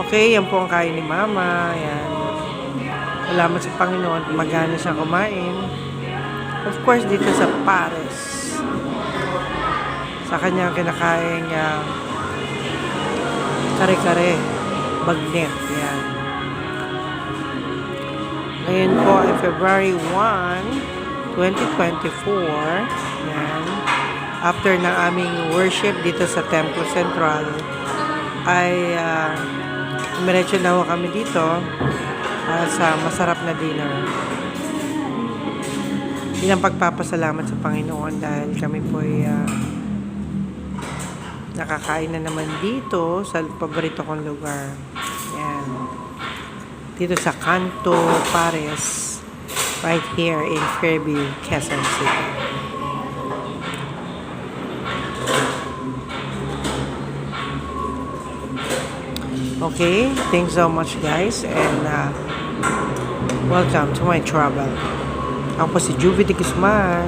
Okay, yan po ang kain ni Mama. Yan. Salamat sa Panginoon. Magana siya kumain. Of course, dito sa Paris. Sa kanyang kinakain niya kare-kare. Bagnet. Yan. Ngayon po ay February 1, 2024. Yan. After ng aming worship dito sa Temple Central, ay umiretso na ho kami dito sa masarap na dinner. Bilang pagpapasalamat sa Panginoon dahil kami po ay nakakain na naman dito sa paborito kong lugar. Yan. Dito sa Canto, Paris, right here in Fairview, Quezon City. Okay, thanks so much guys, and welcome to my travel. Ako po si Juvie de Guzman.